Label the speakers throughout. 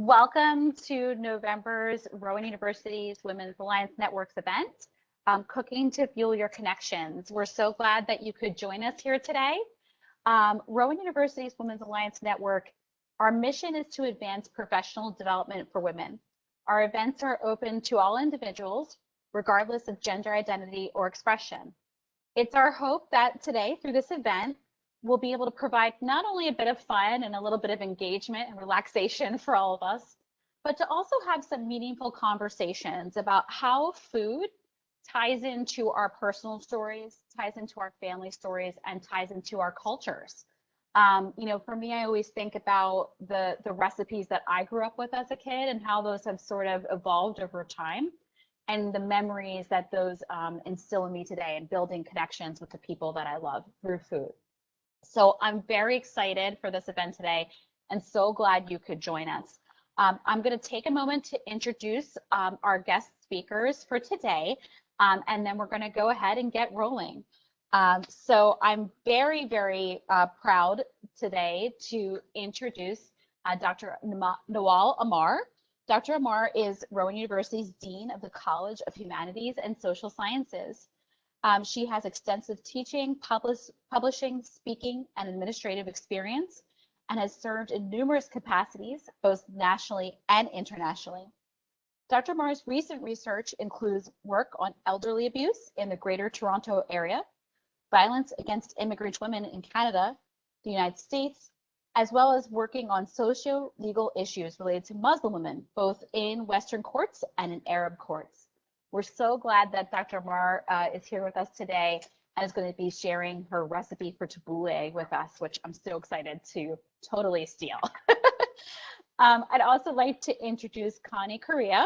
Speaker 1: Welcome to November's Rowan University's Women's Alliance Networks event, Cooking to Fuel Your Connections. We're so glad that you could join us here today. Rowan University's Women's Alliance Network, our mission is to advance professional development for women. Our events are open to all individuals, regardless of gender identity or expression. It's our hope that today, through this event, we'll be able to provide not only a bit of fun and a little bit of engagement and relaxation for all of us, but to also have some meaningful conversations about how food ties into our personal stories, ties into our family stories, and ties into our cultures. For me, I always think about the recipes that I grew up with as a kid and how those have sort of evolved over time, and the memories that those instill in me today, and building connections with the people that I love through food. So I'm very excited for this event today and so glad you could join us. I'm going to take a moment to introduce our guest speakers for today, and then we're going to go ahead and get rolling. So I'm very, very proud today to introduce Dr. Nawal Ammar. Dr. Ammar is Rowan University's Dean of the College of Humanities and Social Sciences. She has extensive teaching, publishing, speaking, and administrative experience, and has served in numerous capacities, both nationally and internationally. Dr. Ammar's recent research includes work on elderly abuse in the Greater Toronto Area, violence against immigrant women in Canada, the United States, as well as working on socio-legal issues related to Muslim women, both in Western courts and in Arab courts. We're so glad that Dr. Ammar is here with us today and is going to be sharing her recipe for tabbouleh with us, which I'm so excited to totally steal. I'd also like to introduce Connie Korea.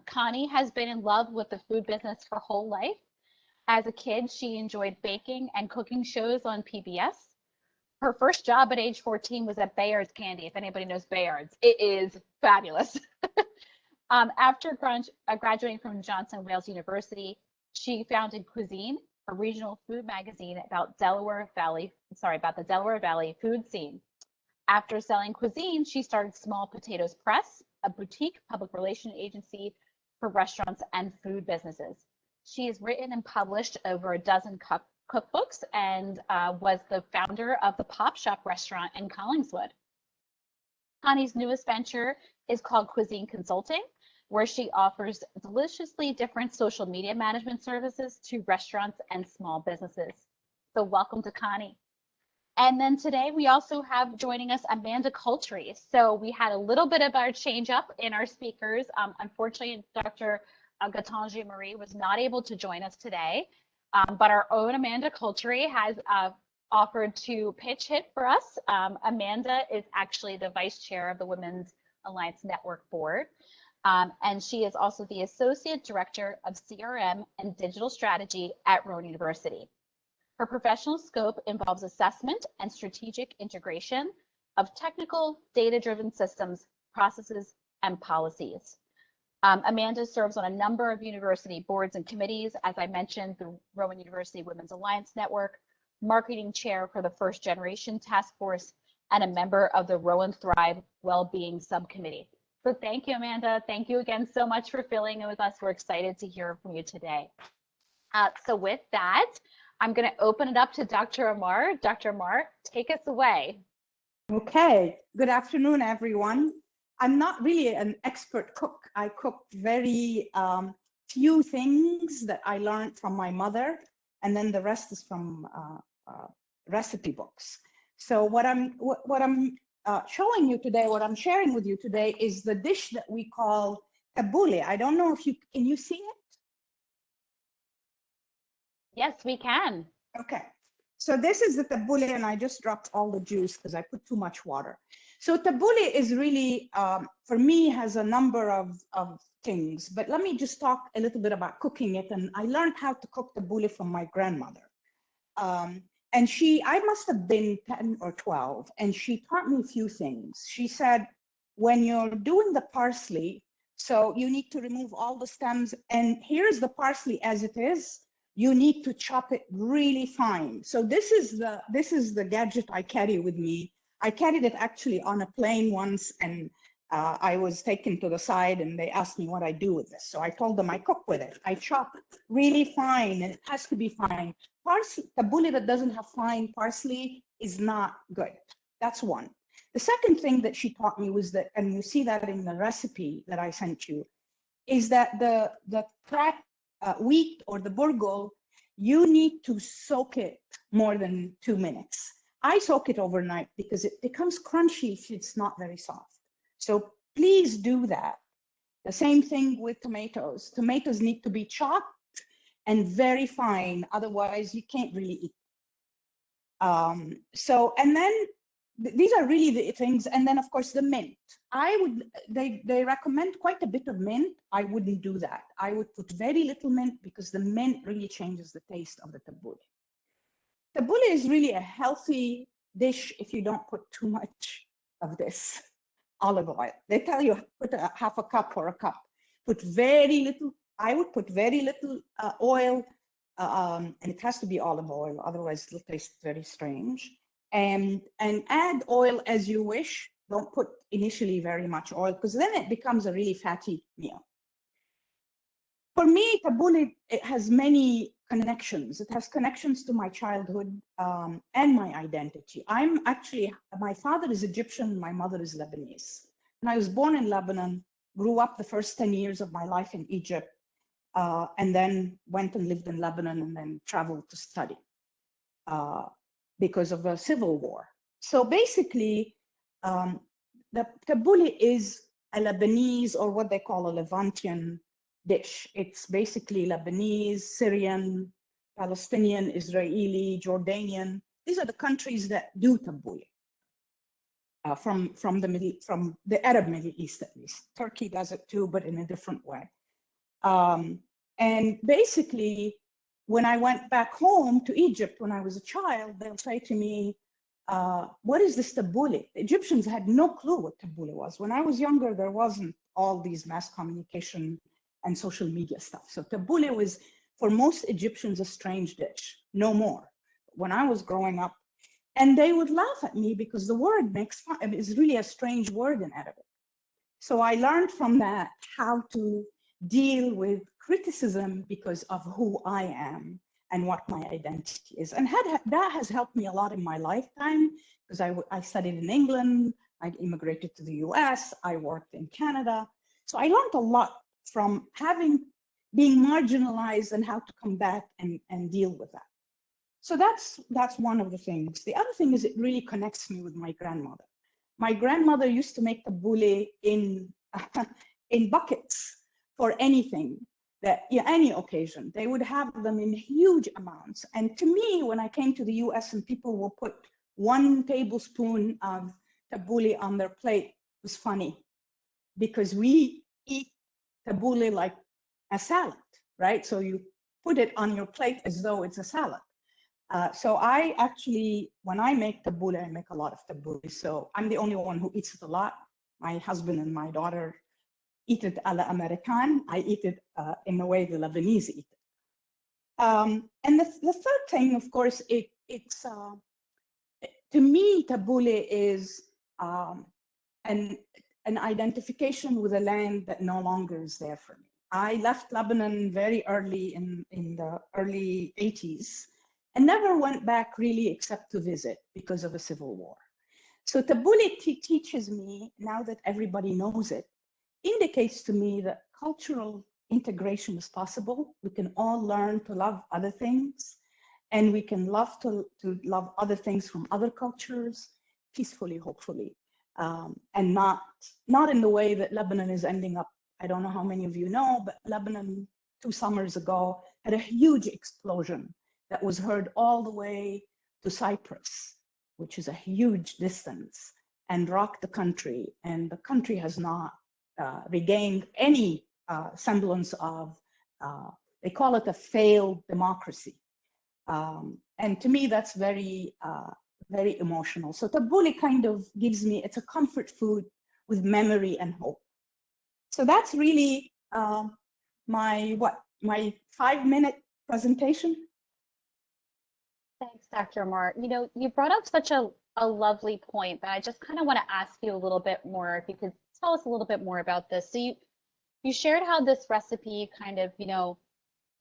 Speaker 1: Connie has been in love with the food business her whole life. As a kid, she enjoyed baking and cooking shows on PBS. Her first job at age 14 was at Bayard's Candy, if anybody knows Bayard's. It is fabulous. After graduating from Johnson Wales University, she founded Cuisine, a regional food magazine about the Delaware Valley food scene. After selling Cuisine, she started Small Potatoes Press, a boutique public relation agency for restaurants and food businesses. She has written and published over a dozen cookbooks and was the founder of the Pop Shop restaurant in Collingswood. Connie's newest venture is called Cuisine Consulting, where she offers deliciously different social media management services to restaurants and small businesses. So welcome to Connie. And then today we also have joining us Amanda Coultery. So we had a little bit of our change up in our speakers. Unfortunately, Dr. Gaetane Jean-Marie was not able to join us today, but our own Amanda Coultery has offered to pitch hit for us. Amanda is actually the vice chair of the Women's Alliance Network Board. And she is also the Associate Director of CRM and Digital Strategy at Rowan University. Her professional scope involves assessment and strategic integration of technical, data-driven systems, processes, and policies. Amanda serves on a number of university boards and committees, as I mentioned, the Rowan University Women's Alliance Network, marketing chair for the First Generation Task Force, and a member of the Rowan Thrive Wellbeing Subcommittee. So thank you, Amanda. Thank you again so much for filling in with us. We're excited to hear from you today. So with that, I'm going to open it up to Dr. Ammar. Dr. Ammar, take us away.
Speaker 2: Okay. Good afternoon, everyone. I'm not really an expert cook. I cook very few things that I learned from my mother, and then the rest is from recipe books. So what I'm showing you today, what I'm sharing with you today, is the dish that we call tabbouleh. I don't know if can you see it?
Speaker 1: Yes, we can.
Speaker 2: Okay. So this is the tabbouleh, and I just dropped all the juice because I put too much water. So tabbouleh is really, for me, has a number of things, but let me just talk a little bit about cooking it. And I learned how to cook tabbouleh from my grandmother. And I must have been 10 or 12, and she taught me a few things. She said, when you're doing the parsley, so you need to remove all the stems, and here's the parsley as it is. You need to chop it really fine. So this is the gadget I carry with me. I carried it actually on a plane once, and I was taken to the side and they asked me what I do with this. So I told them I cook with it. I chop really fine, and it has to be fine. Parsley, tabbouleh that doesn't have fine parsley is not good. That's one. The second thing that she taught me was that, and you see that in the recipe that I sent you, is that the cracked wheat or the burgul, you need to soak it more than 2 minutes. I soak it overnight because it becomes crunchy if it's not very soft. So please do that. The same thing with tomatoes. Tomatoes need to be chopped and very fine, otherwise you can't really eat. And then these are really the things. And then of course the mint. They recommend quite a bit of mint. I wouldn't do that. I would put very little mint because the mint really changes the taste of the tabbouleh. Tabbouleh is really a healthy dish if you don't put too much of this olive oil. They tell you put half a cup or a cup. Put very little. I would put very little oil, and it has to be olive oil, otherwise it'll taste very strange. And add oil as you wish. Don't put initially very much oil because then it becomes a really fatty meal. For me, tabbouleh, it has many connections. It has connections to my childhood and my identity. My father is Egyptian, my mother is Lebanese. And I was born in Lebanon, grew up the first 10 years of my life in Egypt, and then went and lived in Lebanon and then traveled to study because of a civil war. So basically, the tabbouleh is a Lebanese, or what they call a Levantian dish. It's basically Lebanese, Syrian, Palestinian, Israeli, Jordanian. These are the countries that do tabbouleh from the Arab Middle East, at least. Turkey does it too, but in a different way. And basically, when I went back home to Egypt when I was a child, they'll say to me, what is this tabbouleh? The Egyptians had no clue what tabbouleh was. When I was younger, there wasn't all these mass communication and social media stuff. So tabbouleh was, for most Egyptians, a strange dish, no more. When I was growing up, and they would laugh at me because the word makes fun. It's really a strange word in Arabic. So I learned from that how to deal with criticism because of who I am and what my identity is. And that has helped me a lot in my lifetime because I studied in England, I immigrated to the US, I worked in Canada. So I learned a lot from being marginalized and how to come back and deal with that. So that's one of the things. The other thing is it really connects me with my grandmother. My grandmother used to make tabbouleh in buckets for anything, any occasion. They would have them in huge amounts. And to me, when I came to the US and people will put 1 tablespoon of tabbouleh on their plate, it was funny because we eat tabbouleh like a salad, right? So you put it on your plate as though it's a salad. So I actually, when I make tabbouleh, I make a lot of tabbouleh. So I'm the only one who eats it a lot. My husband and my daughter eat it a la American. I eat it in the way the Lebanese eat it. And the third thing, of course, it's to me, tabbouleh is an identification with a land that no longer is there for me. I left Lebanon very early in the early 80s and never went back really except to visit because of a civil war. So tabbouleh teaches me, now that everybody knows it, indicates to me that cultural integration is possible. We can all learn to love other things, and we can love to love other things from other cultures peacefully, hopefully, and not in the way that Lebanon is ending up. I don't know how many of you know, but Lebanon 2 summers ago had a huge explosion that was heard all the way to Cyprus, which is a huge distance, and rocked the country. And the country has not regained any semblance of, they call it a failed democracy. And to me, that's very, very emotional. So tabbouleh kind of gives me, it's a comfort food with memory and hope. So that's really my 5-minute presentation.
Speaker 1: Thanks, Dr. Ammar. You know, you brought up such a a lovely point, but I just kind of want to ask you a little bit more, if you could tell us a little bit more about this. So you shared how this recipe kind of,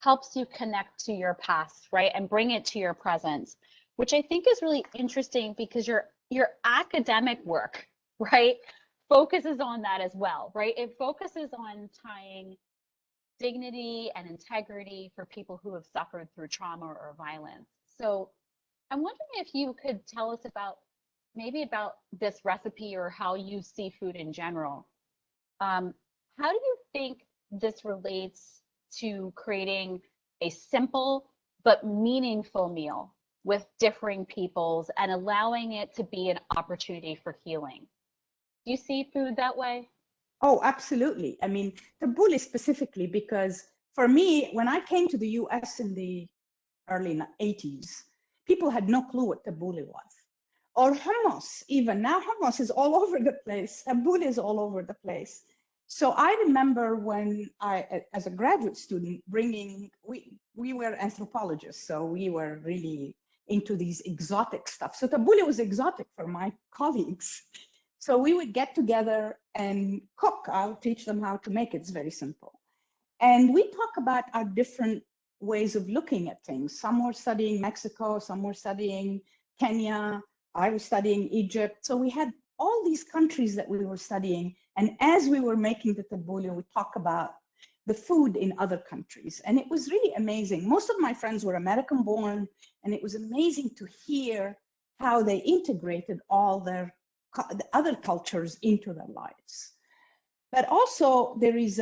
Speaker 1: helps you connect to your past, right? And bring it to your present, which I think is really interesting because your academic work, right, focuses on that as well, right? It focuses on tying dignity and integrity for people who have suffered through trauma or violence. So I'm wondering if you could tell us about this recipe or how you see food in general. How do you think this relates to creating a simple but meaningful meal with differing peoples and allowing it to be an opportunity for healing? Do you see food that way?
Speaker 2: Oh, absolutely. I mean, tabbouleh specifically, because for me, when I came to the US in the early 80s, people had no clue what tabbouleh was. Or hummus, even. Now hummus is all over the place. Tabbouleh is all over the place. So I remember when I, as a graduate student, we were anthropologists, so we were really into these exotic stuff. So tabbouleh was exotic for my colleagues. So we would get together and cook. I'll teach them how to make it. It's very simple. And we talk about our different ways of looking at things. Some were studying Mexico, some were studying Kenya, I was studying Egypt. So we had all these countries that we were studying. And as we were making the tabbouleh, we talk about the food in other countries. And it was really amazing. Most of my friends were American born, and it was amazing to hear how they integrated all the other cultures into their lives. But also it's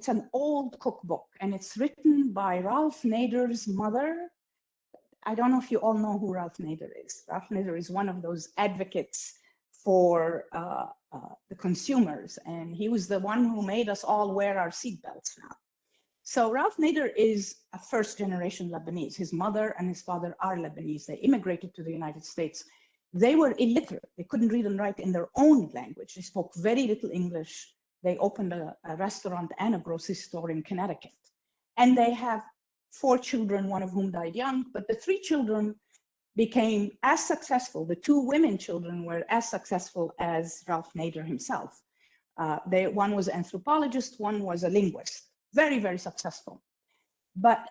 Speaker 2: an old cookbook, and it's written by Ralph Nader's mother. I don't know if you all know who Ralph Nader is. Ralph Nader is one of those advocates for the consumers, and he was the one who made us all wear our seatbelts now. So Ralph Nader is a first-generation Lebanese. His mother and his father are Lebanese. They immigrated to the United States. They were illiterate. They couldn't read and write in their own language. They spoke very little English. They opened a restaurant and a grocery store in Connecticut. And they have 4 children, one of whom died young, but the 3 children became as successful. The 2 women children were as successful as Ralph Nader himself. One was an anthropologist, one was a linguist. Very, very successful. But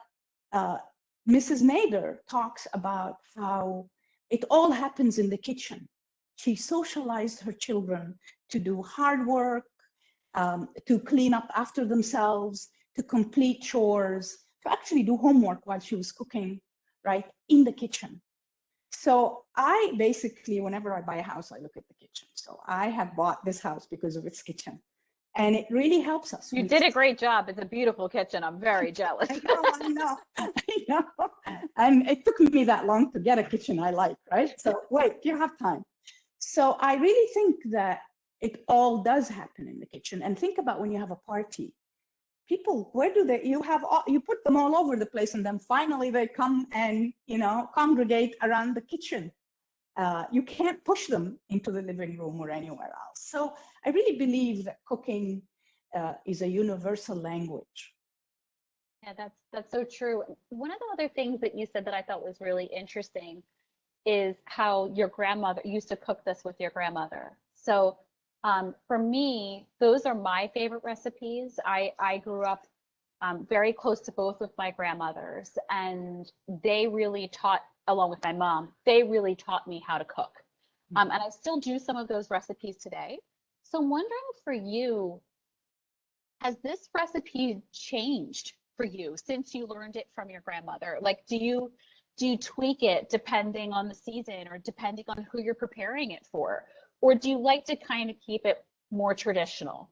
Speaker 2: Mrs. Nader talks about how it all happens in the kitchen. She socialized her children to do hard work, to clean up after themselves, to complete chores, to actually do homework while she was cooking, right, in the kitchen. So I basically, whenever I buy a house, I look at the kitchen. So I have bought this house because of its kitchen. And it really helps us.
Speaker 1: You did a great job. It's a beautiful kitchen. I'm very jealous.
Speaker 2: I know. And it took me that long to get a kitchen I like, right? So wait, you have time. So I really think that it all does happen in the kitchen. And think about when you have a party. People, where do you put them all over the place, and then finally they come and, congregate around the kitchen. You can't push them into the living room or anywhere else. So I really believe that cooking is a universal language.
Speaker 1: Yeah, that's so true. One of the other things that you said that I thought was really interesting is how your grandmother used to cook this with your grandmother. So for me, those are my favorite recipes. I grew up very close to both of my grandmothers, and they really taught, along with my mom, they really taught me how to cook. And I still do some of those recipes today. So I'm wondering for you, has this recipe changed for you since you learned it from your grandmother? Like, do you tweak it depending on the season or depending on who you're preparing it for? Or do you like to kind of keep it more traditional?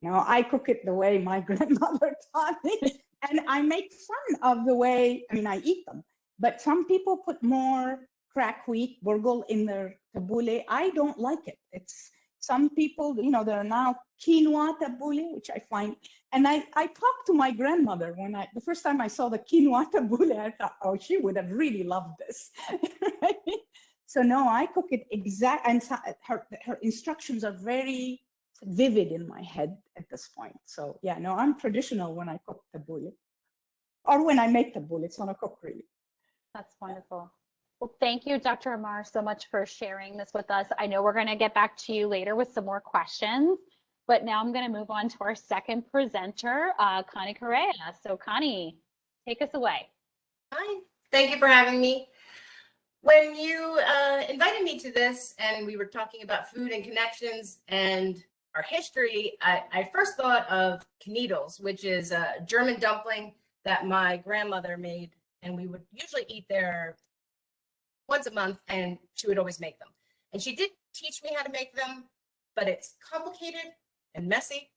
Speaker 2: No, I cook it the way my grandmother taught me. And I make fun of the way, I eat them. But some people put more crack wheat, burgle in their tabbouleh. I don't like it. Some people, there are now quinoa tabbouleh, which I find, and I talked to my grandmother the first time I saw the quinoa tabbouleh, I thought, oh, she would have really loved this. Right? So no, I cook it exact, and her instructions are very vivid in my head at this point. So yeah, no, I'm traditional when I cook tabbouleh, or when I make tabbouleh. It's not a cook really.
Speaker 1: That's wonderful. Well, thank you, Dr. Ammar, so much for sharing this with us. I know we're going to get back to you later with some more questions, but now I'm going to move on to our second presenter, Connie Correia. So Connie, take us away.
Speaker 3: Hi, thank you for having me. When you invited me to this and we were talking about food and connections and our history, I first thought of kneadles, which is a German dumpling that my grandmother made, and we would usually eat there once a month, and she would always make them. And she did teach me how to make them, but it's complicated and messy,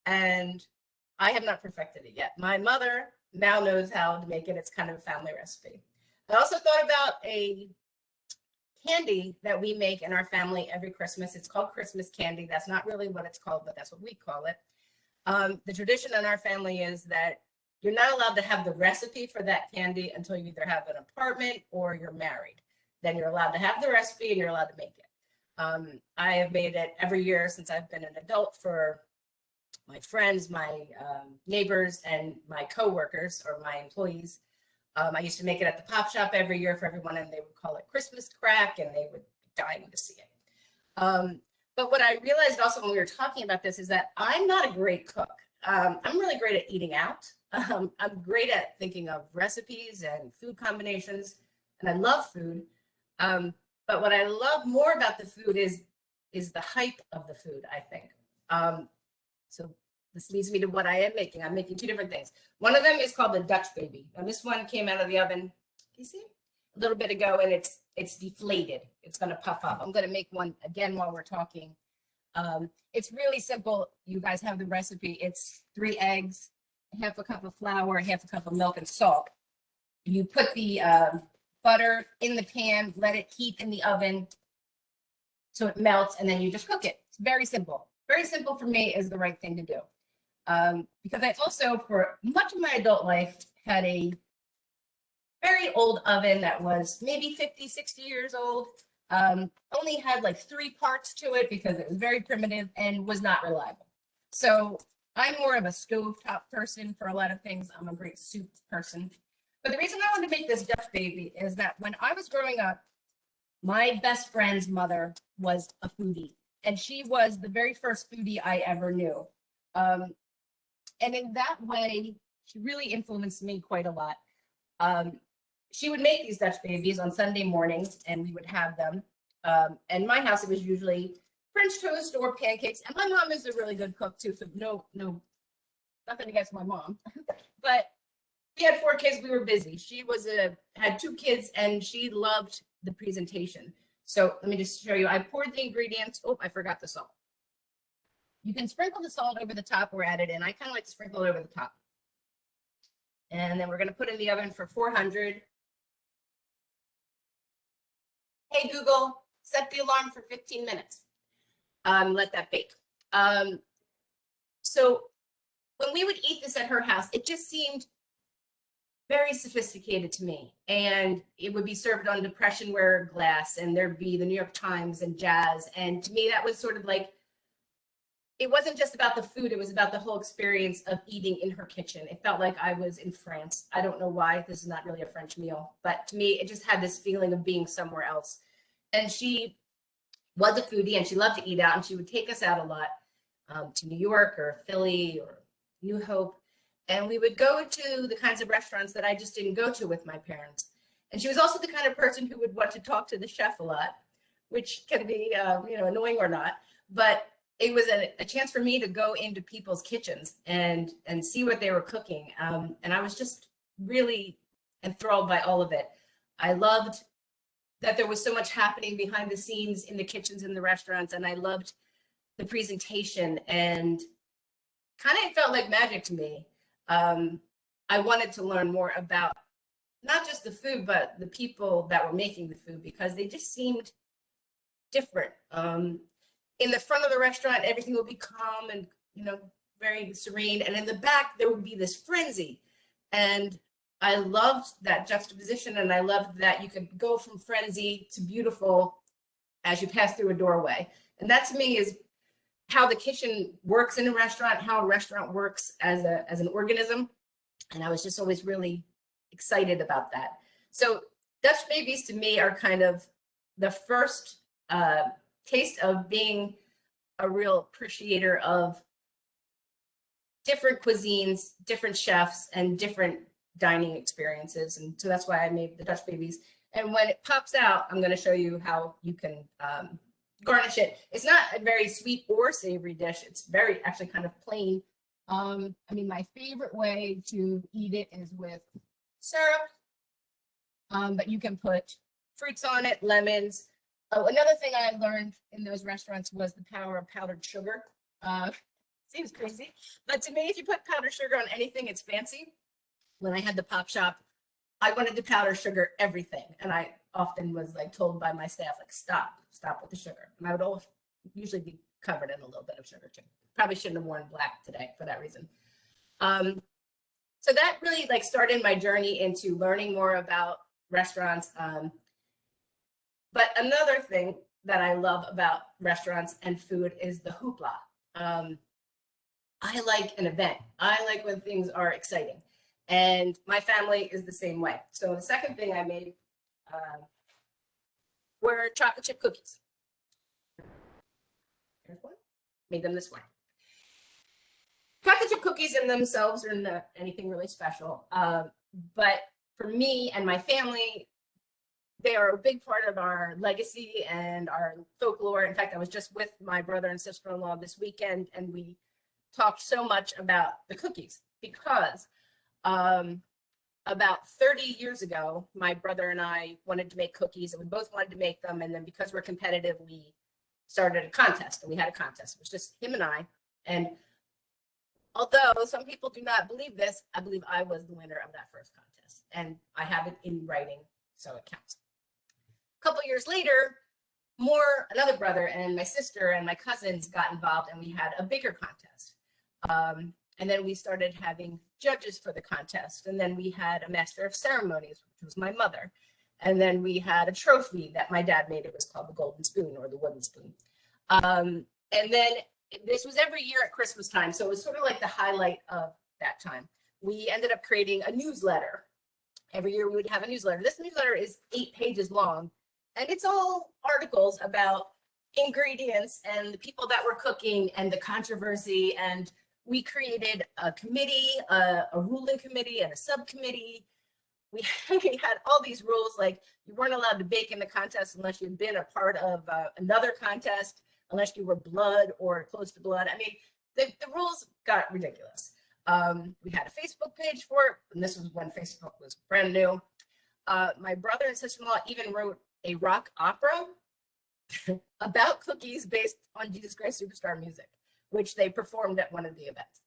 Speaker 3: and I have not perfected it yet. My mother now knows how to make it. It's kind of a family recipe. I also thought about a candy that we make in our family every Christmas. It's called Christmas candy. That's not really what it's called, but that's what we call it. The tradition in our family is that you're not allowed to have the recipe for that candy until you either have an apartment or you're married. Then you're allowed to have the recipe and you're allowed to make it. I have made it every year since I've been an adult for my friends, my neighbors, and my coworkers or my employees. I used to make it at the pop shop every year for everyone, and they would call it Christmas crack, and they would be dying to see it. But what I realized also when we were talking about this is that I'm not a great cook. I'm really great at eating out. I'm great at thinking of recipes and food combinations, and I love food. But what I love more about the food is the hype of the food, I think. So this leads me to what I am making. I'm making two different things. One of them is called the Dutch baby. Now this one came out of the oven, can you see? A little bit ago, and it's deflated. It's going to puff up. I'm going to make one again while we're talking. It's really simple. You guys have the recipe. It's 3 eggs, half a cup of flour, half a cup of milk, and salt. You put the butter in the pan, let it heat in the oven so it melts, and then you just cook it. It's very simple. Very simple for me is the right thing to do. Because I also, for much of my adult life, had a very old oven that was maybe 50, 60 years old. Only had like 3 parts to it because it was very primitive and was not reliable. So I'm more of a stovetop person for a lot of things. I'm a great soup person. But the reason I wanted to make this Dutch baby is that when I was growing up, my best friend's mother was a foodie, and she was the very first foodie I ever knew. And in that way, she really influenced me quite a lot. She would make these Dutch babies on Sunday mornings, and we would have them. And my house, it was usually French toast or pancakes. And my mom is a really good cook too, so nothing against my mom. But we had 4 kids, we were busy. She had 2 kids, and she loved the presentation. So let me just show you. I poured the ingredients. Oh, I forgot the salt. You can sprinkle the salt over the top or add it in. I kind of like to sprinkle it over the top. And then we're going to put it in the oven for 400. Hey, Google, set the alarm for 15 minutes. Let that bake. So when we would eat this at her house, it just seemed very sophisticated to me. And it would be served on depression-ware glass, and there'd be the New York Times and jazz. And to me, that was sort of like, it wasn't just about the food, it was about the whole experience of eating in her kitchen. It felt like I was in France. I don't know why, this is not really a French meal, but to me, it just had this feeling of being somewhere else. And she was a foodie, and she loved to eat out, and she would take us out a lot to New York or Philly or New Hope. And we would go to the kinds of restaurants that I just didn't go to with my parents. And she was also the kind of person who would want to talk to the chef a lot, which can be annoying or not. But it was a chance for me to go into people's kitchens and see what they were cooking. And I was just really enthralled by all of it. I loved that there was so much happening behind the scenes in the kitchens in the restaurants, and I loved the presentation, and kind of it felt like magic to me. I wanted to learn more about not just the food, but the people that were making the food, because they just seemed different. In the front of the restaurant, everything would be calm and, very serene. And in the back, there would be this frenzy. And I loved that juxtaposition. And I loved that you could go from frenzy to beautiful as you pass through a doorway. And that to me is how the kitchen works in a restaurant, how a restaurant works as an organism. And I was just always really excited about that. So Dutch babies to me are kind of the first taste of being a real appreciator of different cuisines, different chefs, and different dining experiences. And so that's why I made the Dutch babies. And when it pops out, I'm going to show you how you can garnish it. It's not a very sweet or savory dish. It's very actually kind of plain. I mean, my favorite way to eat it is with syrup, but you can put fruits on it, lemons. Oh, another thing I learned in those restaurants was the power of powdered sugar. Seems crazy, but to me, if you put powdered sugar on anything, it's fancy. When I had the pop shop, I wanted to powder sugar everything, and I often was like told by my staff, like, stop with the sugar. And I would always usually be covered in a little bit of sugar too. Probably shouldn't have worn black today for that reason. So that really like started my journey into learning more about restaurants. But another thing that I love about restaurants and food is the hoopla. I like an event. I like when things are exciting. And my family is the same way. So the second thing I made were chocolate chip cookies. Here's one. Made them this way. Chocolate chip cookies in themselves are not anything really special. But for me and my family, they are a big part of our legacy and our folklore. In fact, I was just with my brother and sister-in-law this weekend, and we talked so much about the cookies because about 30 years ago, my brother and I wanted to make cookies, and we both wanted to make them. And then because we're competitive, we started a contest, and we had a contest. It was just him and I. And although some people do not believe this, I believe I was the winner of that first contest. And I have it in writing, so it counts. A couple years later, another brother and my sister and my cousins got involved, and we had a bigger contest. And then we started having judges for the contest. And then we had a master of ceremonies, which was my mother. And then we had a trophy that my dad made. It was called the golden spoon or the wooden spoon. And then this was every year at Christmas time. So it was sort of like the highlight of that time. We ended up creating a newsletter. Every year we would have a newsletter. This newsletter is 8 pages long. And it's all articles about ingredients and the people that were cooking and the controversy. And we created a committee, a ruling committee and a subcommittee. We had all these rules, like you weren't allowed to bake in the contest unless you'd been a part of another contest, unless you were blood or close to blood. I mean, the rules got ridiculous. We had a Facebook page for it, and this was when Facebook was brand new. My brother and sister-in-law even wrote a rock opera about cookies based on Jesus Christ Superstar music, which they performed at one of the events.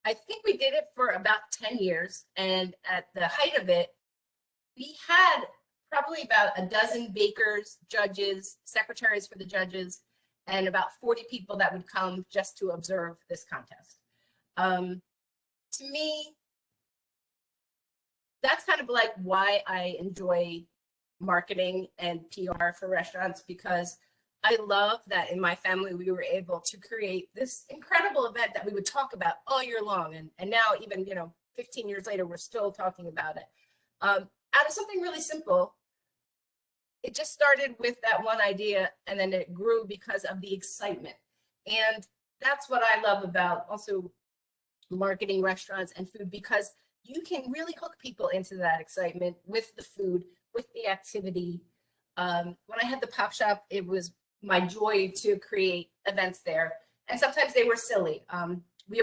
Speaker 3: I think we did it for about 10 years. And at the height of it, we had probably about a dozen bakers, judges, secretaries for the judges, and about 40 people that would come just to observe this contest. To me, that's kind of like why I enjoy marketing and PR for restaurants, because I love that in my family, we were able to create this incredible event that we would talk about all year long. And now even, 15 years later, we're still talking about it. Out of something really simple, it just started with that one idea, and then it grew because of the excitement. And that's what I love about also marketing restaurants and food, because you can really hook people into that excitement with the food, with the activity. When I had the pop shop, it was my joy to create events there. And sometimes they were silly. We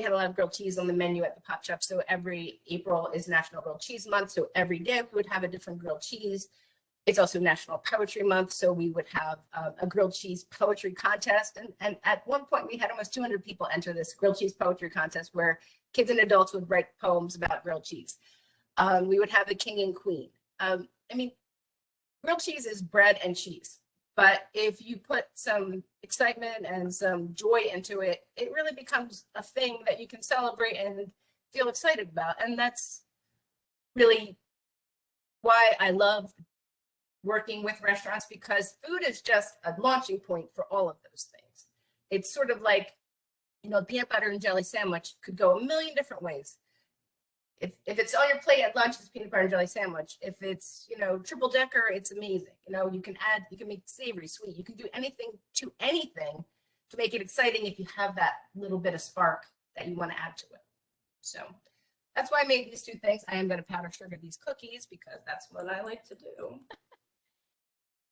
Speaker 3: had a lot of grilled cheese on the menu at the pop shop. So every April is National Grilled Cheese Month. So every day we would have a different grilled cheese. It's also National Poetry Month. So we would have a grilled cheese poetry contest. And at one point we had almost 200 people enter this grilled cheese poetry contest where kids and adults would write poems about grilled cheese. We would have the king and queen. Grilled cheese is bread and cheese, but if you put some excitement and some joy into it, it really becomes a thing that you can celebrate and feel excited about. And that's really why I love working with restaurants, because food is just a launching point for all of those things. It's sort of like, peanut butter and jelly sandwich could go a million different ways. if it's on your plate at lunch, it's peanut butter and jelly sandwich. If it's, you know, triple decker, it's amazing. You know, you can make savory, sweet. You can do anything to make it exciting if you have that little bit of spark that you want to add to it. So that's why I made these two things. I am going to powder sugar these cookies because that's what I like to do.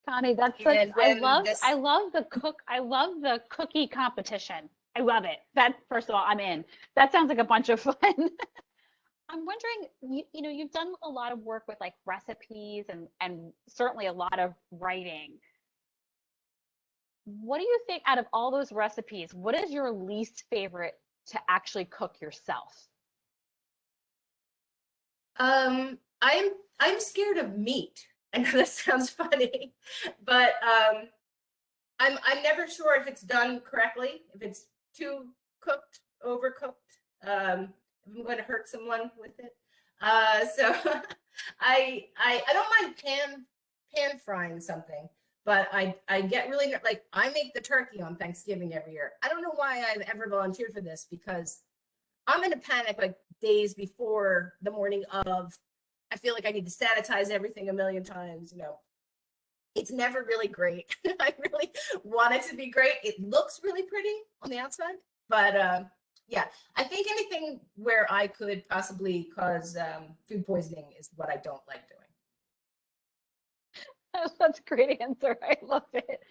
Speaker 1: Connie, that's such, I love the cookie competition. I love it. That, first of all, I'm in. That sounds like a bunch of fun. I'm wondering, you know, you've done a lot of work with like recipes and certainly a lot of writing. What do you think out of all those recipes, what is your least favorite to actually cook yourself?
Speaker 3: I'm scared of meat. I know that sounds funny, but I'm never sure if it's done correctly, if it's too cooked, overcooked, if I'm going to hurt someone with it. So I don't mind pan frying something, but I get really, like, I make the turkey on Thanksgiving every year. I don't know why I've ever volunteered for this, because I'm in a panic like days before the morning of. I feel like I need to sanitize everything a million times, you know. It's never really great. I really want it to be great. It looks really pretty on the outside, but yeah, I think anything where I could possibly cause food poisoning is what I don't like doing.
Speaker 1: That's a great answer. I love it.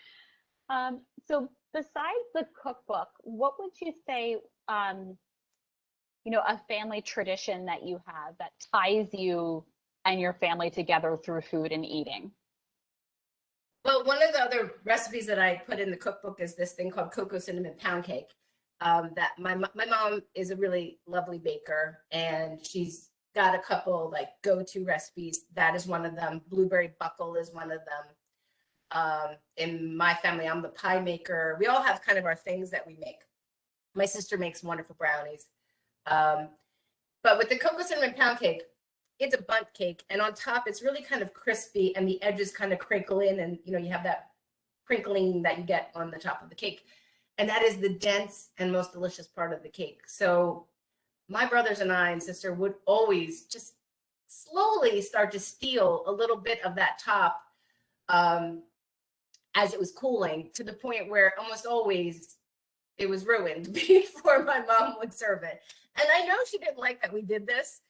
Speaker 1: So besides the cookbook, what would you say, you know, a family tradition that you have that ties you and your family together through food and eating?
Speaker 3: Well, one of the other recipes that I put in the cookbook is this thing called cocoa cinnamon pound cake. That my mom is a really lovely baker, and she's got a couple like go-to recipes. That is one of them. Blueberry buckle is one of them. In my family, I'm the pie maker. We all have kind of our things that we make. My sister makes wonderful brownies. But with the cocoa cinnamon pound cake, it's a bundt cake, and on top it's really kind of crispy, and the edges kind of crinkle in, and you know, you have that crinkling that you get on the top of the cake, and that is the dense and most delicious part of the cake. So my brothers and I and sister would always just slowly start to steal a little bit of that top as it was cooling, to the point where almost always it was ruined before my mom would serve it. And I know she didn't like that we did this,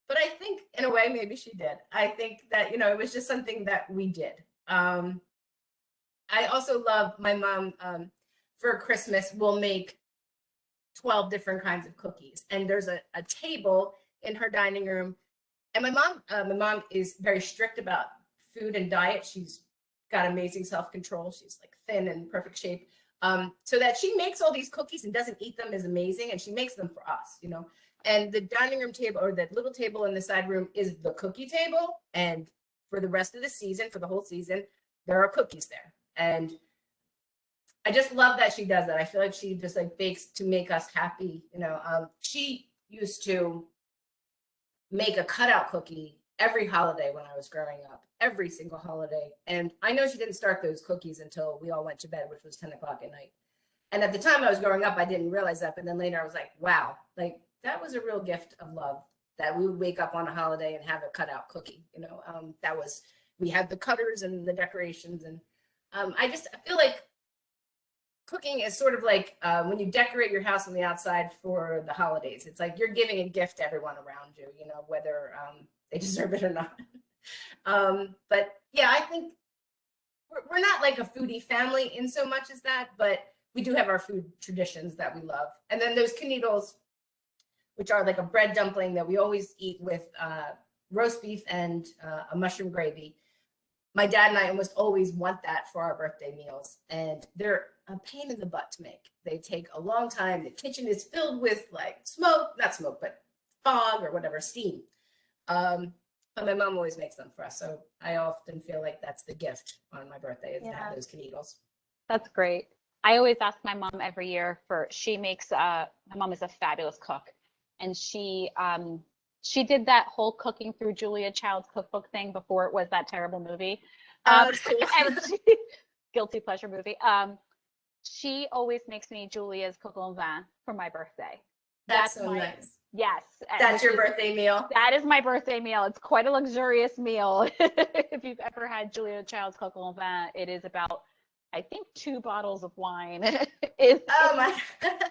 Speaker 3: but I think in a way, maybe she did. I think that, you know, it was just something that we did. I also love my mom, for Christmas, will make 12 different kinds of cookies. And there's a table in her dining room. And my mom is very strict about food and diet. She's got amazing self-control. She's like thin and perfect shape. So that she makes all these cookies and doesn't eat them is amazing. And she makes them for us, you know. And the dining room table, or that little table in the side room, is the cookie table. And for the rest of the season, for the whole season, there are cookies there. And I just love that she does that. I feel like she just like bakes to make us happy. You know, she used to make a cutout cookie every holiday when I was growing up, every single holiday. And I know she didn't start those cookies until we all went to bed, which was 10 o'clock at night. And at the time I was growing up, I didn't realize that. But then later I was like, wow, like that was a real gift of love, that we would wake up on a holiday and have a cutout cookie. You know, we had the cutters and the decorations. And I feel like cooking is sort of like when you decorate your house on the outside for the holidays. It's like you're giving a gift to everyone around you, you know, whether they deserve it or not. But yeah, I think we're not like a foodie family in so much as that, but we do have our food traditions that we love. And then those kneadles, which are like a bread dumpling that we always eat with roast beef and a mushroom gravy. My dad and I almost always want that for our birthday meals, and they're a pain in the butt to make. They take a long time. The kitchen is filled with like not smoke, but fog or whatever, steam. But my mom always makes them for us. So I often feel like that's the gift on my birthday, is to have those kneadles.
Speaker 1: That's great. I always ask my mom every year my mom is a fabulous cook. And she did that whole cooking through Julia Child's cookbook thing before it was that terrible movie.
Speaker 3: That's cool.
Speaker 1: Guilty pleasure movie. She always makes me Julia's coq au vin for my birthday.
Speaker 3: That's so
Speaker 1: my,
Speaker 3: nice.
Speaker 1: yes.
Speaker 3: That's your
Speaker 1: which is-
Speaker 3: birthday meal.
Speaker 1: That is my birthday meal. It's quite a luxurious meal. If you've ever had Julia Child's coq au vin, it is about, I think, 2 bottles of wine
Speaker 3: Oh my.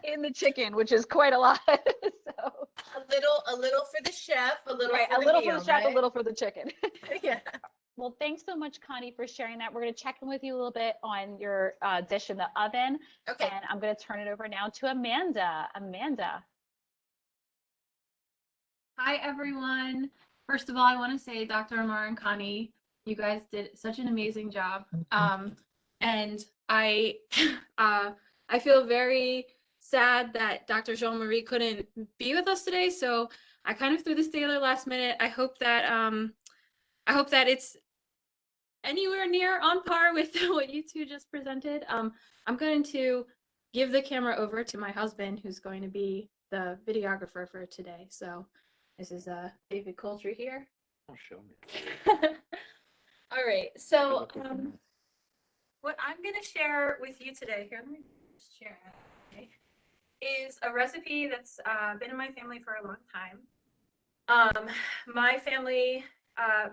Speaker 1: in the chicken, which is quite a lot. So,
Speaker 3: A little for the chef, a little
Speaker 1: right,
Speaker 3: for
Speaker 1: a
Speaker 3: the
Speaker 1: little
Speaker 3: meal,
Speaker 1: for the chef, a
Speaker 3: right?
Speaker 1: little for the chicken.
Speaker 3: Yeah.
Speaker 1: Well, thanks so much, Connie, for sharing that. We're going to check in with you a little bit on your dish in the oven.
Speaker 3: Okay.
Speaker 1: And I'm going to turn it over now to Amanda. Amanda.
Speaker 4: Hi, everyone. First of all, I want to say, Dr. Ammar and Connie, you guys did such an amazing job. And I, I feel very sad that Dr. Jean-Marie couldn't be with us today. So I kind of threw this together last minute. I hope that it's anywhere near on par with what you two just presented. I'm going to give the camera over to my husband, who's going to be the videographer for today. So this is David Coultery here.
Speaker 5: Oh, show me.
Speaker 4: All right, so what I'm going to share with you today, here, let me share it, okay, is a recipe that's been in my family for a long time. My family,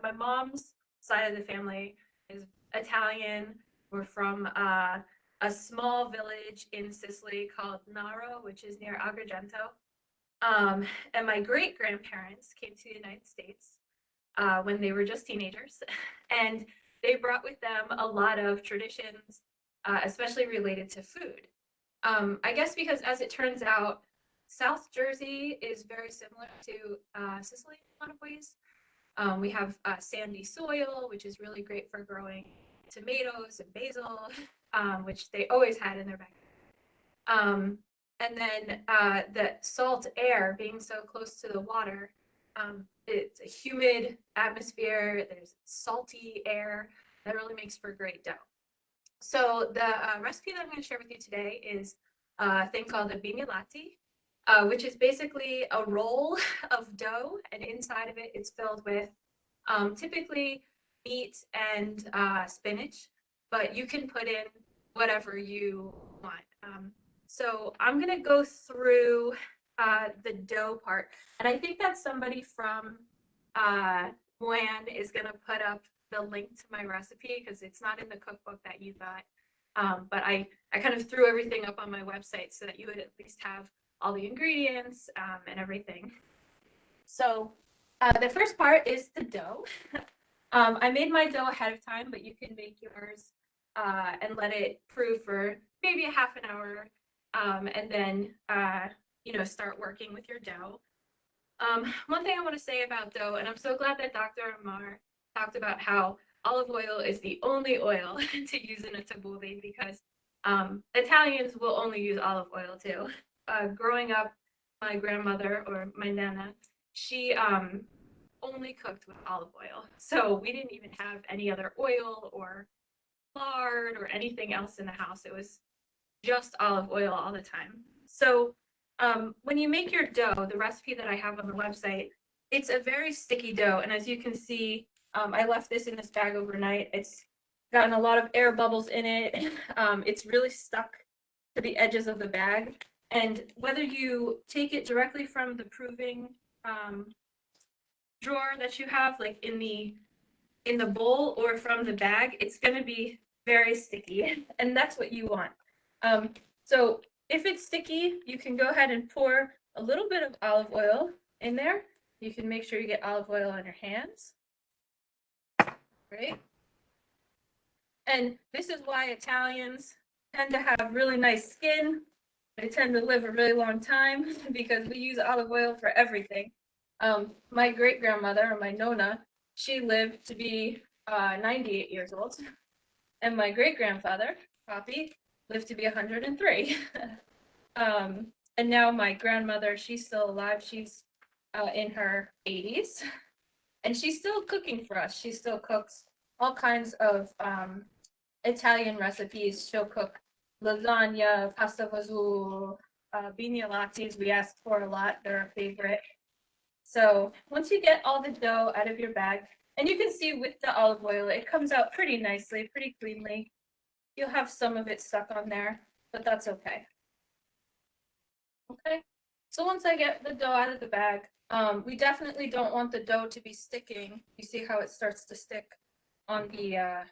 Speaker 4: my mom's side of the family is Italian. We're from a small village in Sicily called Naro, which is near Agrigento. And my great-grandparents came to the United States when they were just teenagers, and they brought with them a lot of traditions, especially related to food. I guess because, as it turns out, South Jersey is very similar to Sicily in a lot of ways. We have sandy soil, which is really great for growing tomatoes and basil, which they always had in their backyard. And then the salt air being so close to the water, it's a humid atmosphere, there's salty air that really makes for great dough. So the recipe that I'm going to share with you today is a thing called a Vinolati, which is basically a roll of dough, and inside of it it's filled with typically meat and spinach, but you can put in whatever you want. So I'm going to go through the dough part, and I think that somebody from Rowan is going to put up the link to my recipe because it's not in the cookbook that you got, but I kind of threw everything up on my website so that you would at least have all the ingredients and everything. So the first part is the dough. I made my dough ahead of time, but you can make yours and let it prove for maybe a half an hour, and then start working with your dough. One thing I want to say about dough, and I'm so glad that Dr. Ammar talked about how olive oil is the only oil to use in a tabbouleh, because Italians will only use olive oil too. Growing up, my grandmother, or my nana, she only cooked with olive oil. So we didn't even have any other oil or lard or anything else in the house. It was just olive oil all the time. So when you make your dough, the recipe that I have on the website, it's a very sticky dough. And as you can see, I left this in this bag overnight. It's gotten a lot of air bubbles in it. It's really stuck to the edges of the bag. And whether you take it directly from the proving drawer that you have, like in the bowl, or from the bag, it's going to be very sticky, and that's what you want. So if it's sticky, you can go ahead and pour a little bit of olive oil in there. You can make sure you get olive oil on your hands, right? And this is why Italians tend to have really nice skin. They tend to live a really long time because we use olive oil for everything. My great-grandmother, or my nonna, she lived to be 98 years old. And my great-grandfather, Papi, lived to be 103. And now my grandmother, she's still alive. She's in her 80s. And she's still cooking for us. She still cooks all kinds of Italian recipes. She'll cook lasagna, pasta fazool, Vinolatis we ask for a lot. They're a favorite. So once you get all the dough out of your bag, and you can see with the olive oil, it comes out pretty nicely, pretty cleanly. You'll have some of it stuck on there, but that's okay. Okay, So once I get the dough out of the bag, we definitely don't want the dough to be sticking. You see how it starts to stick on the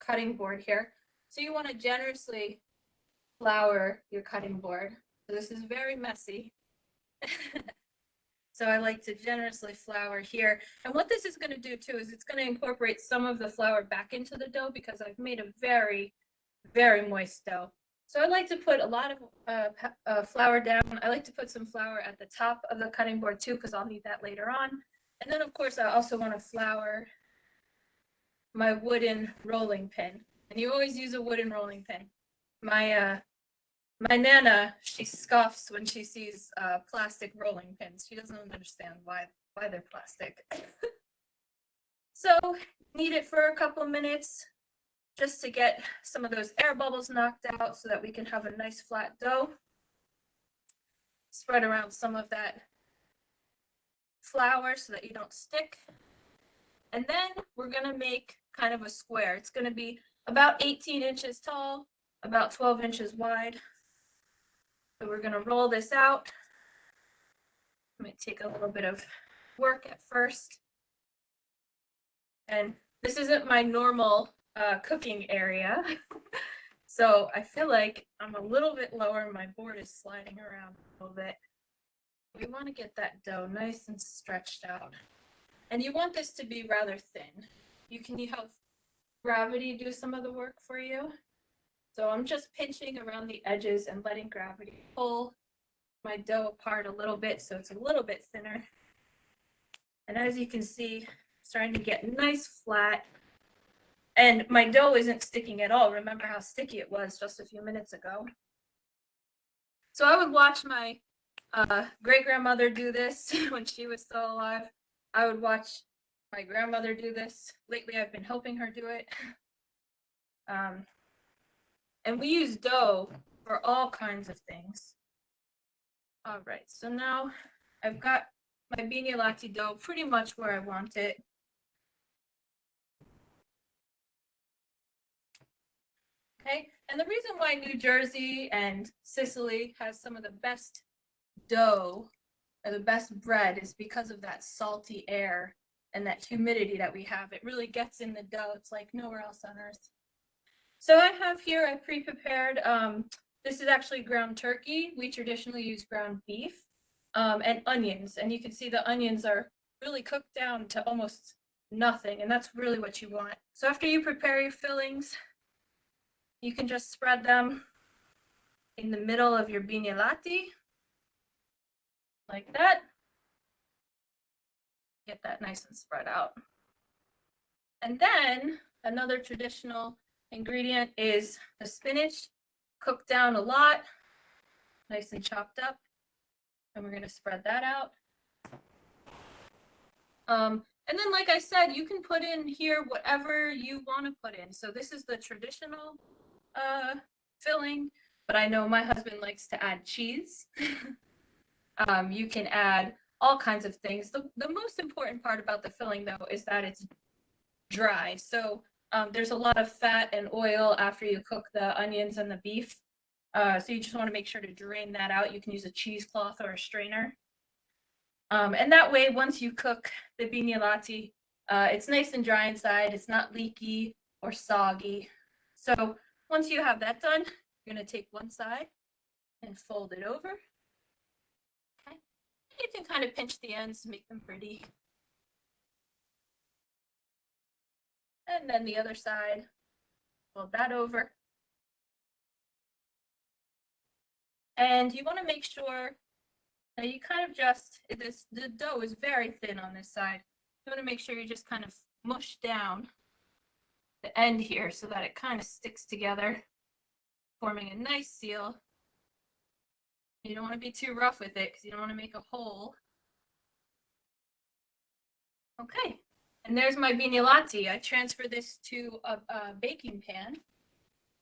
Speaker 4: cutting board here. So you want to generously flour your cutting board. So this is very messy. So I like to generously flour here. And what this is going to do too is it's going to incorporate some of the flour back into the dough because I've made a very, very moist dough. So I like to put a lot of flour down. I like to put some flour at the top of the cutting board too because I'll need that later on. And then of course I also want to flour my wooden rolling pin. And you always use a wooden rolling pin. My Nana, she scoffs when she sees plastic rolling pins. She doesn't understand why they're plastic. So knead it for a couple minutes just to get some of those air bubbles knocked out so that we can have a nice flat dough. Spread around some of that flour so that you don't stick. And then we're gonna make kind of a square. It's gonna be about 18 inches tall, about 12 inches wide. So we're gonna roll this out. It might take a little bit of work at first. And this isn't my normal cooking area. So I feel like I'm a little bit lower. My board is sliding around a little bit. We want to get that dough nice and stretched out. And you want this to be rather thin. You can have gravity do some of the work for you. So I'm just pinching around the edges and letting gravity pull my dough apart a little bit so it's a little bit thinner. And as you can see, it's starting to get nice flat. And my dough isn't sticking at all. Remember how sticky it was just a few minutes ago. So I would watch my great-grandmother do this when she was still alive. I would watch my grandmother do this. Lately, I've been helping her do it. And we use dough for all kinds of things. All right, so now I've got my Vinolati dough pretty much where I want it. Okay, and the reason why New Jersey and Sicily has some of the best dough or the best bread is because of that salty air and that humidity that we have. It really gets in the dough. It's like nowhere else on earth. So I have here, I pre-prepared, this is actually ground turkey. We traditionally use ground beef and onions. And you can see the onions are really cooked down to almost nothing. And that's really what you want. So after you prepare your fillings, you can just spread them in the middle of your Vinolati, like that. Get that nice and spread out. And then another traditional ingredient is the spinach, cooked down a lot, nice and chopped up. And we're going to spread that out. And then, like I said, you can put in here whatever you want to put in. So this is the traditional filling, but I know my husband likes to add cheese. You can add all kinds of things. The most important part about the filling, though, is that it's dry. So there's a lot of fat and oil after you cook the onions and the beef. So you just want to make sure to drain that out. You can use a cheesecloth or a strainer. And that way, once you cook the Vinolati, it's nice and dry inside. It's not leaky or soggy. So once you have that done, you're going to take one side and fold it over. Okay. You can kind of pinch the ends to make them pretty. And then the other side, fold that over. And you want to make sure that you kind of just, the dough is very thin on this side. You want to make sure you just kind of mush down the end here so that it kind of sticks together, forming a nice seal. You don't want to be too rough with it because you don't want to make a hole. Okay, and there's my Vinolati. I transfer this to a baking pan.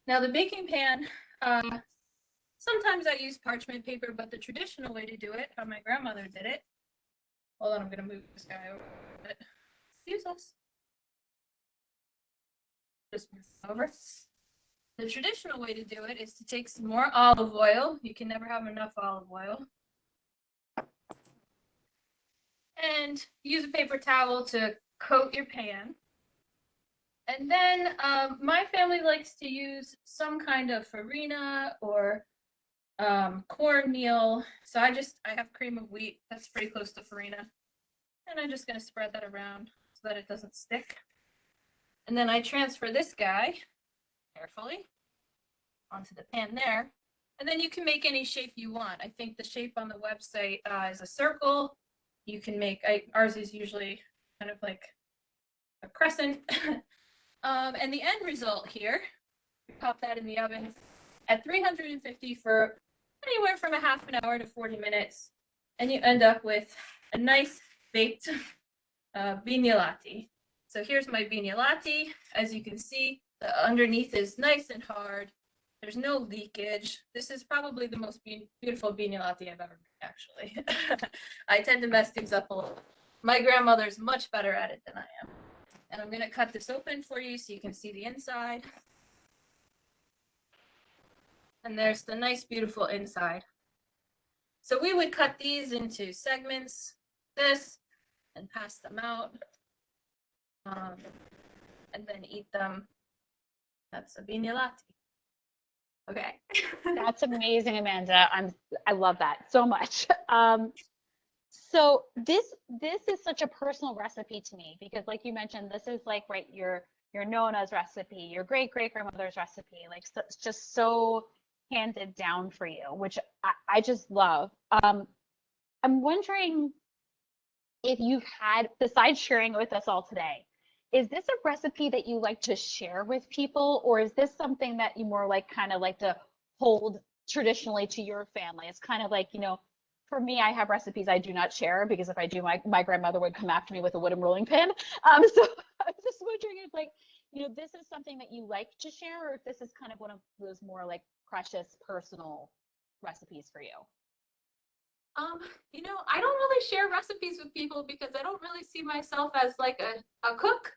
Speaker 4: Now the baking pan, sometimes I use parchment paper, but the traditional way to do it, how my grandmother did it. Hold on, I'm gonna move this guy over a bit. Excuse us. Just move over. The traditional way to do it is to take some more olive oil. You can never have enough olive oil. and use a paper towel to coat your pan. And then my family likes to use some kind of farina or cornmeal. So I have cream of wheat. That's pretty close to farina. And I'm just going to spread that around so that it doesn't stick. And then I transfer this guy carefully onto the pan there. And then you can make any shape you want. I think the shape on the website is a circle. You can make, ours is usually kind of like a crescent. And the end result here, pop that in the oven at 350 for anywhere from a half an hour to 40 minutes. And you end up with a nice baked Vinolati. So here's my Vinolati. As you can see, the underneath is nice and hard. There's no leakage. This is probably the most beautiful Vinolati I've ever made, actually. I tend to mess things up a little. My grandmother's much better at it than I am. And I'm going to cut this open for you so you can see the inside. And there's the nice, beautiful inside. So we would cut these into segments, this, and pass them out. And then eat them. That's a Vinolati. Okay.
Speaker 1: That's amazing, Amanda. I love that so much. So this is such a personal recipe to me because, like you mentioned, this is like your Nona's recipe, your great grandmother's recipe. Like it's just so handed down for you, which I just love. I'm wondering if you've had, besides sharing it with us all today, is this a recipe that you like to share with people, or is this something that you more like kind of like to hold traditionally to your family? It's kind of like, for me, I have recipes I do not share because if I do, my grandmother would come after me with a wooden rolling pin. So I'm just wondering if this is something that you like to share, or if this is kind of one of those more like precious personal recipes for you.
Speaker 4: I don't really share recipes with people because I don't really see myself as like a cook.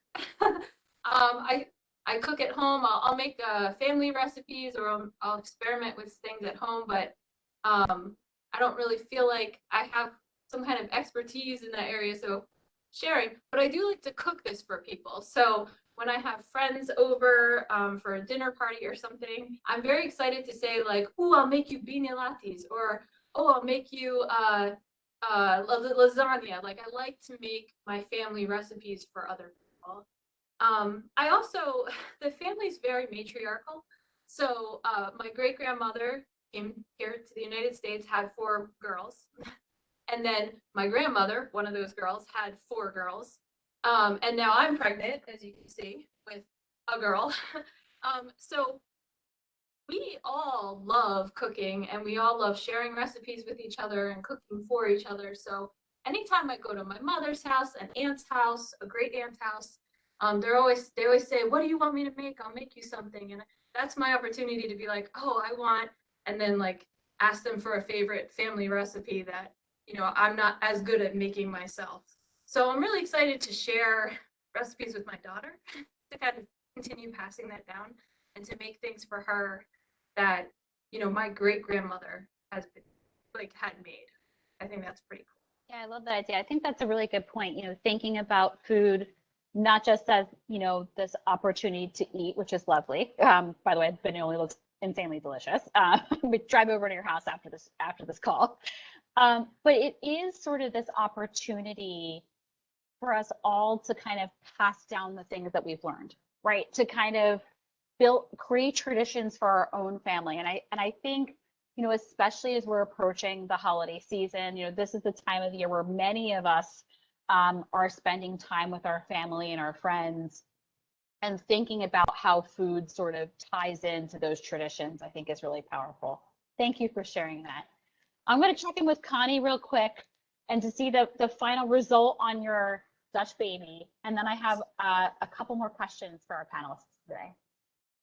Speaker 4: I cook at home. I'll make family recipes, or I'll experiment with things at home, but I don't really feel like I have some kind of expertise in that area, so sharing. But I do like to cook this for people. So when I have friends over for a dinner party or something, I'm very excited to say like, "Ooh, I'll make you Vinolatis," or "Oh, I'll make you lasagna." Like I like to make my family recipes for other people. I also, the family's very matriarchal. So my great grandmother came here to the United States, had 4 girls. And then my grandmother, one of those girls, had 4 girls. And now I'm pregnant, as you can see, with a girl. So we all love cooking, and we all love sharing recipes with each other and cooking for each other. So anytime I go to my mother's house, an aunt's house, a great aunt's house, they always say, "What do you want me to make? I'll make you something." And that's my opportunity to be like, "Oh, I want," and then like ask them for a favorite family recipe that I'm not as good at making myself. So I'm really excited to share recipes with my daughter to kind of continue passing that down and to make things for her that my great grandmother has been had made. I think that's pretty cool.
Speaker 1: Yeah, I love that idea. I think that's a really good point. Thinking about food not just as this opportunity to eat, which is lovely. By the way, Vinoli looks insanely delicious. We drive over to your house after this call. But it is sort of this opportunity for us all to kind of pass down the things that we've learned, right? To kind of create traditions for our own family. And I think, especially as we're approaching the holiday season, this is the time of the year where many of us are spending time with our family and our friends, and thinking about how food sort of ties into those traditions, I think is really powerful. Thank you for sharing that. I'm going to check in with Connie real quick and to see the final result on your Dutch baby. And then I have a couple more questions for our panelists today.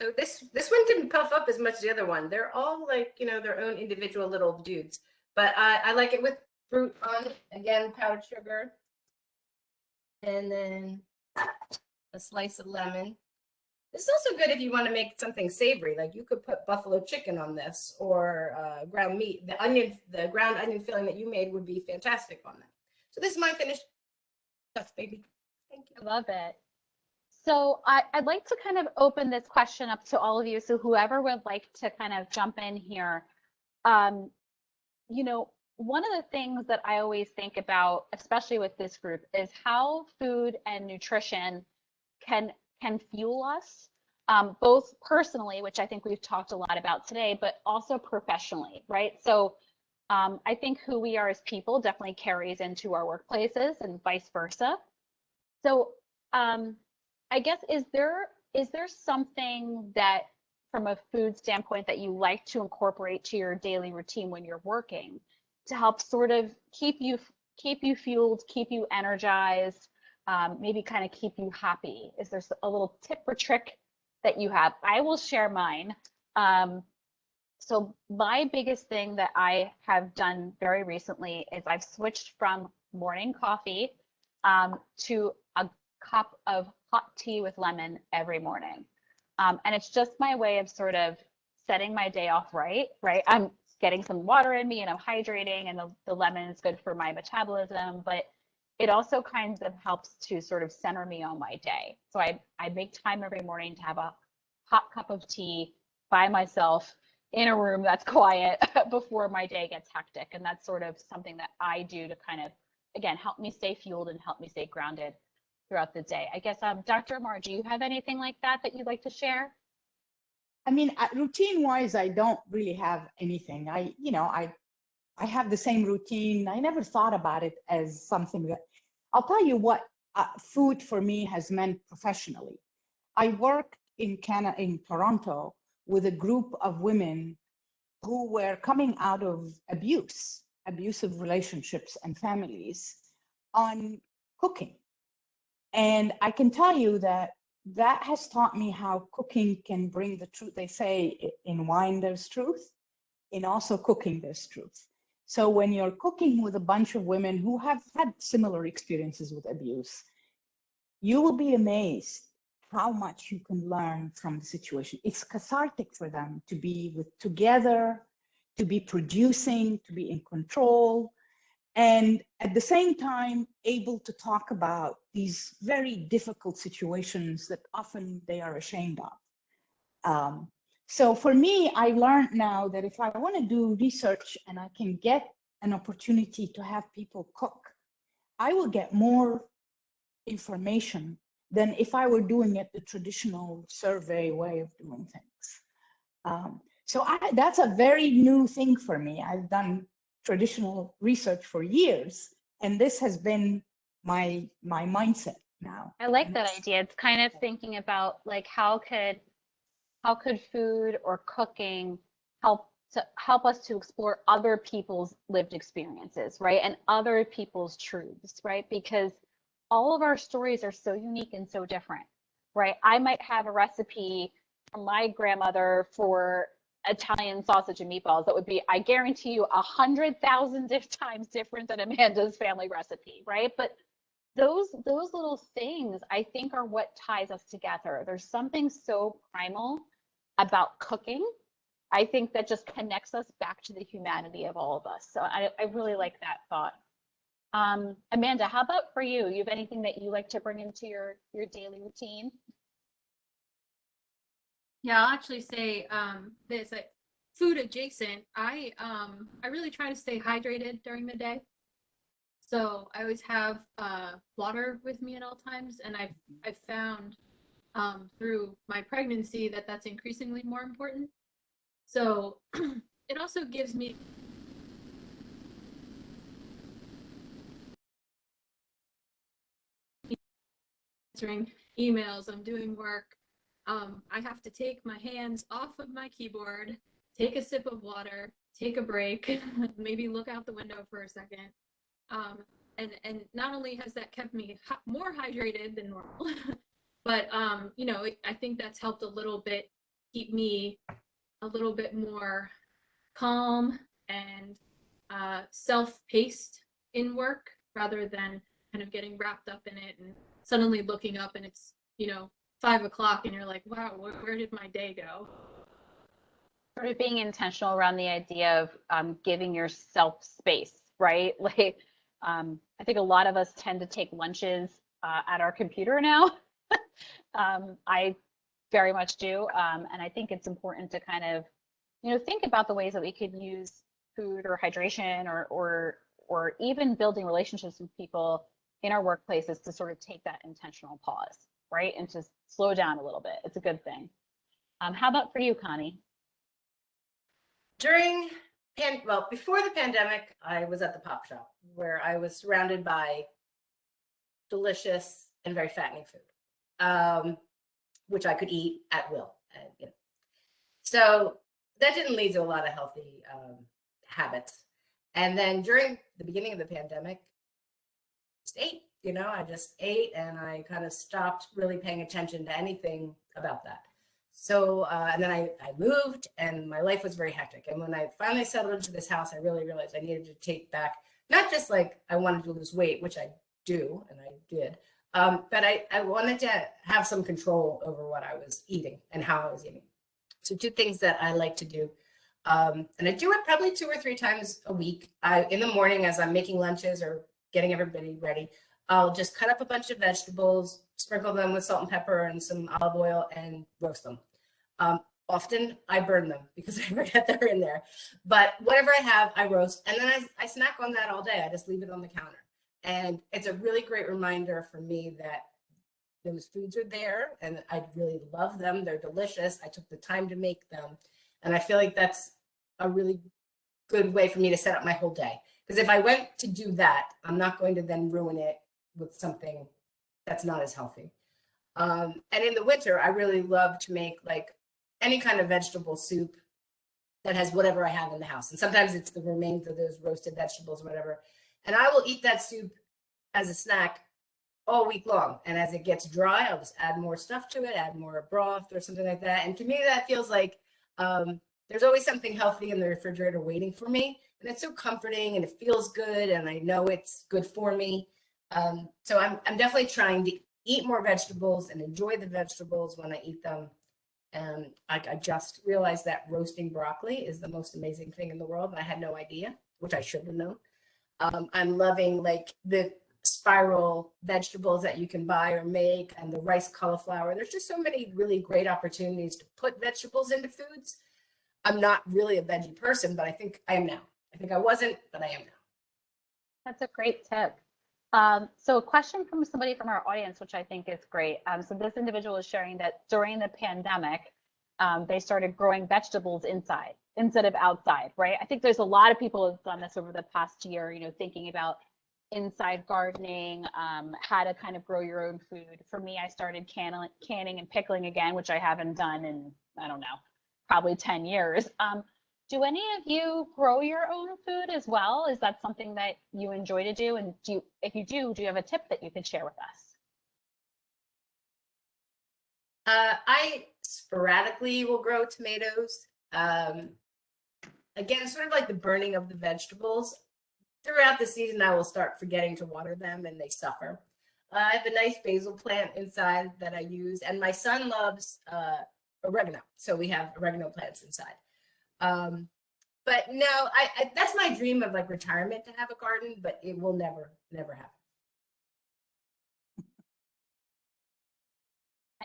Speaker 3: So this one didn't puff up as much as the other one. They're all like, their own individual little dudes. But I like it with fruit on it. Again, powdered sugar. And then a slice of lemon. This is also good if you want to make something savory. Like you could put buffalo chicken on this, or ground meat. The ground onion filling that you made would be fantastic on that. So this is my finished Yes, baby. Thank you.
Speaker 1: I love it. So I'd like to kind of open this question up to all of you. So whoever would like to kind of jump in here, um, you know, one of the things that I always think about, especially with this group, is how food and nutrition can fuel us, both personally, which I think we've talked a lot about today, but also professionally, right? So I think who we are as people definitely carries into our workplaces and vice versa. So I guess is there something that from a food standpoint that you like to incorporate to your daily routine when you're working to help sort of keep you fueled, keep you energized, maybe kind of keep you happy? Is there a little tip or trick that you have? I will share mine. So my biggest thing that I have done very recently is I've switched from morning coffee to a cup of hot tea with lemon every morning. And it's just my way of sort of setting my day off right? I'm getting some water in me and I'm hydrating, and the lemon is good for my metabolism, but it also kind of helps to sort of center me on my day. So I make time every morning to have a hot cup of tea by myself in a room that's quiet before my day gets hectic. And that's sort of something that I do to kind of, again, help me stay fueled and help me stay grounded throughout the day. I guess, Dr. Ammar, do you have anything like that that you'd like to share?
Speaker 2: I mean, routine-wise, I don't really have anything. I have the same routine. I never thought about it as something that, I'll tell you what food for me has meant professionally. I worked in Toronto with a group of women who were coming out of abusive relationships and families on cooking. And I can tell you that that has taught me how cooking can bring the truth. They say in wine there's truth, in also cooking there's truth. So when you're cooking with a bunch of women who have had similar experiences with abuse, you will be amazed how much you can learn from the situation. It's cathartic for them to be together, to be producing, to be in control, and at the same time able to talk about these very difficult situations that often they are ashamed of. So for me, I learned now that if I want to do research and I can get an opportunity to have people cook, I will get more information than if I were doing it the traditional survey way of doing things. So that's a very new thing for me. I've done traditional research for years, and this has been my mindset now.
Speaker 1: I like that idea. It's kind of thinking about like how could food or cooking help us to explore other people's lived experiences, right? And other people's truths, right? Because all of our stories are so unique and so different, right? I might have a recipe from my grandmother for Italian sausage and meatballs that would be, I guarantee you, 100,000 times different than Amanda's family recipe, right? But those little things I think are what ties us together. There's something so primal about cooking, I think, that just connects us back to the humanity of all of us. So I really like that thought. Amanda, how about for you? You have anything that you like to bring into your daily routine?
Speaker 4: Yeah, I'll actually say this, like food adjacent. I really try to stay hydrated during the day. So I always have water with me at all times, and I've found through my pregnancy that that's increasingly more important. So it also gives me answering emails, I'm doing work. I have to take my hands off of my keyboard, take a sip of water, take a break, maybe look out the window for a second. And not only has that kept me more hydrated than normal, but you know, I think that's helped a little bit keep me a little bit more calm and self-paced in work rather than kind of getting wrapped up in it and suddenly looking up and it's, you know, 5 o'clock and you're like, wow, where did my day go?
Speaker 1: Sort of being intentional around the idea of giving yourself space, right? Like I think a lot of us tend to take lunches at our computer now. I very much do. And I think it's important to kind of, think about the ways that we could use food or hydration or even building relationships with people in our workplaces to sort of take that intentional pause, right? And to slow down a little bit. It's a good thing. How about for you, Connie?
Speaker 3: Before the pandemic, I was at the Pop Shop where I was surrounded by delicious and very fattening food, which I could eat at will. So that didn't lead to a lot of healthy habits. And then during the beginning of the pandemic, I just ate and I kind of stopped really paying attention to anything about that. So, and then I moved and my life was very hectic. And when I finally settled into this house, I really realized I needed to take back, not just like I wanted to lose weight, which I do, and I did, but I wanted to have some control over what I was eating and how I was eating. So 2 things that I like to do, and I do it probably 2 or 3 times a week. In the morning, as I'm making lunches or getting everybody ready, I'll just cut up a bunch of vegetables, sprinkle them with salt and pepper and some olive oil, and roast them. Often I burn them because I forget they're in there. But whatever I have, I roast. And then I snack on that all day. I just leave it on the counter. And it's a really great reminder for me that those foods are there and I really love them. They're delicious. I took the time to make them. And I feel like that's a really good way for me to set up my whole day. Because if I went to do that, I'm not going to then ruin it with something that's not as healthy. And in the winter, I really love to make like any kind of vegetable soup that has whatever I have in the house. And sometimes it's the remains of those roasted vegetables or whatever. And I will eat that soup as a snack all week long. And as it gets dry, I'll just add more stuff to it, add more broth or something like that. And to me, that feels like there's always something healthy in the refrigerator waiting for me. And it's so comforting and it feels good. And I know it's good for me. So I'm definitely trying to eat more vegetables and enjoy the vegetables when I eat them. And I just realized that roasting broccoli is the most amazing thing in the world. And I had no idea, which I should have known. I'm loving like the spiral vegetables that you can buy or make and the rice cauliflower. There's just so many really great opportunities to put vegetables into foods. I'm not really a veggie person, but I think I am now. I think I wasn't, but I am now.
Speaker 1: That's a great tip. So a question from somebody from our audience, which I think is great. So this individual is sharing that during the pandemic, they started growing vegetables inside instead of outside, right? I think there's a lot of people who've done this over the past year, thinking about inside gardening, how to kind of grow your own food. For me, I started canning and pickling again, which I haven't done in, I don't know, probably 10 years. Do any of you grow your own food as well? Is that something that you enjoy to do? And if you do you have a tip that you could share with us?
Speaker 3: I sporadically will grow tomatoes. Again, sort of like the burning of the vegetables. Throughout the season, I will start forgetting to water them and they suffer. I have a nice basil plant inside that I use, and my son loves oregano. So we have oregano plants inside. But no, I that's my dream of like retirement, to have a garden, but it will never happen.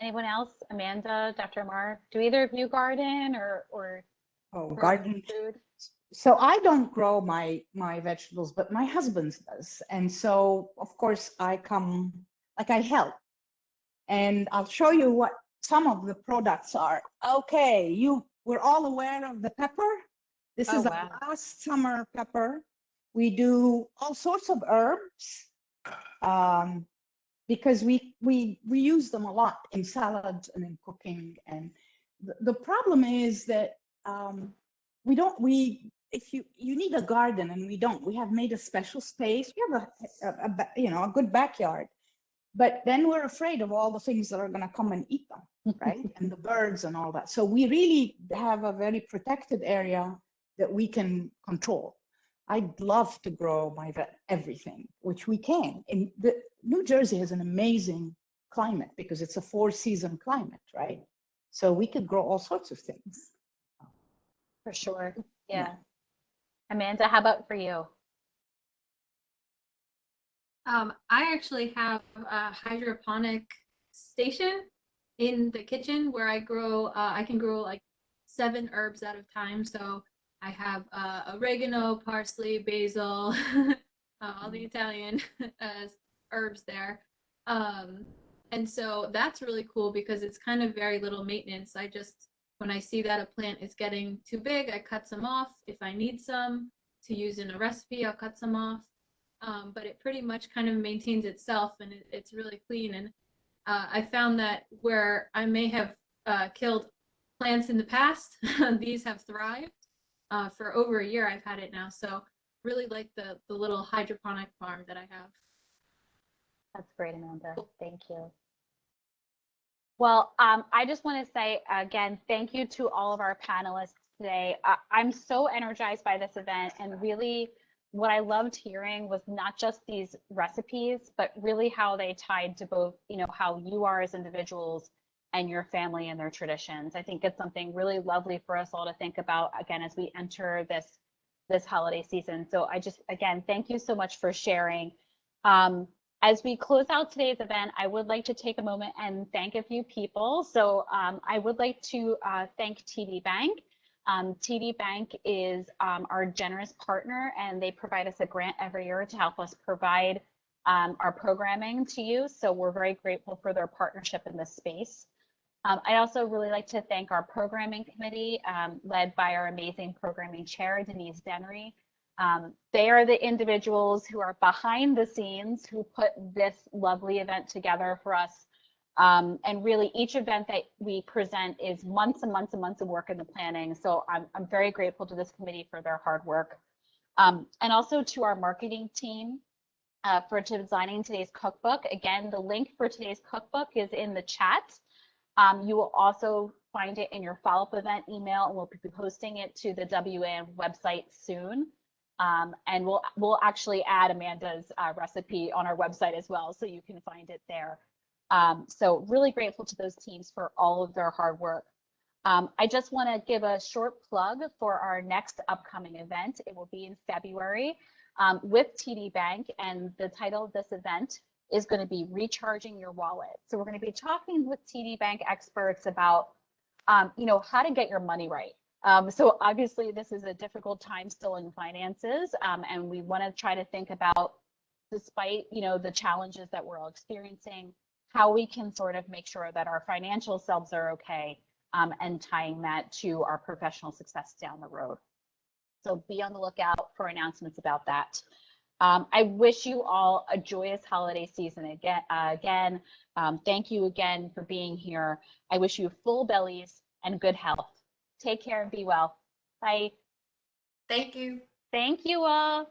Speaker 1: Anyone else? Amanda, Dr. Ammar, do either of you garden or
Speaker 2: garden
Speaker 1: food?
Speaker 2: So I don't grow my vegetables, but my husband does. And so of course I help. And I'll show you what some of the products are. Okay, we're all aware of the pepper. This is
Speaker 1: wow.
Speaker 2: a last summer pepper. We do all sorts of herbs because we use them a lot in salads and in cooking. And the problem is that if you need a garden, and we have made a special space. We have a good backyard, but then we're afraid of all the things that are going to come and eat them, right? And the birds and all that. So we really have a very protected area that we can control. I'd love to grow everything, which we can. In New Jersey has an amazing climate because it's a 4-season climate, right? So we could grow all sorts of things.
Speaker 1: For sure. Yeah. Amanda, how about for you?
Speaker 4: I actually have a hydroponic station in the kitchen where I grow, I can grow like 7 herbs at a time. So I have oregano, parsley, basil, all the Italian herbs there. And so that's really cool because it's kind of very little maintenance. I just, when I see that a plant is getting too big, I cut some off. If I need some to use in a recipe, I'll cut some off. But it pretty much kind of maintains itself, and it's really clean. And I found that where I may have killed plants in the past, these have thrived. For over a year, I've had it now. So really like the little hydroponic farm that I have.
Speaker 1: That's great, Amanda. Thank you. Well, I just want to say again, thank you to all of our panelists today. I'm so energized by this event, and really what I loved hearing was not just these recipes, but really how they tied to both, how you are as individuals and your family and their traditions. I think it's something really lovely for us all to think about, again, as we enter this holiday season. So I just, again, thank you so much for sharing. As we close out today's event, I would like to take a moment and thank a few people. So I would like to thank TD Bank. TD Bank is our generous partner, and they provide us a grant every year to help us provide our programming to you. So we're very grateful for their partnership in this space. I'd also really like to thank our programming committee, led by our amazing programming chair, Denise Dennery. They are the individuals who are behind the scenes who put this lovely event together for us. And really each event that we present is months and months and months of work in the planning. So I'm very grateful to this committee for their hard work. And also to our marketing team for designing today's cookbook. Again, the link for today's cookbook is in the chat. You will also find it in your follow-up event email, and we'll be posting it to the WAN website soon. And we'll actually add Amanda's recipe on our website as well, so you can find it there. So really grateful to those teams for all of their hard work. I just want to give a short plug for our next upcoming event. It will be in February with TD Bank, and the title of this event is going to be Recharging Your Wallet. So we're going to be talking with TD Bank experts about, how to get your money right. So obviously this is a difficult time still in finances, and we want to try to think about, despite the challenges that we're all experiencing, how we can sort of make sure that our financial selves are okay, and tying that to our professional success down the road. So be on the lookout for announcements about that. I wish you all a joyous holiday season again. Thank you again for being here. I wish you full bellies and good health. Take care and be well. Bye.
Speaker 3: Thank you.
Speaker 1: Thank you all.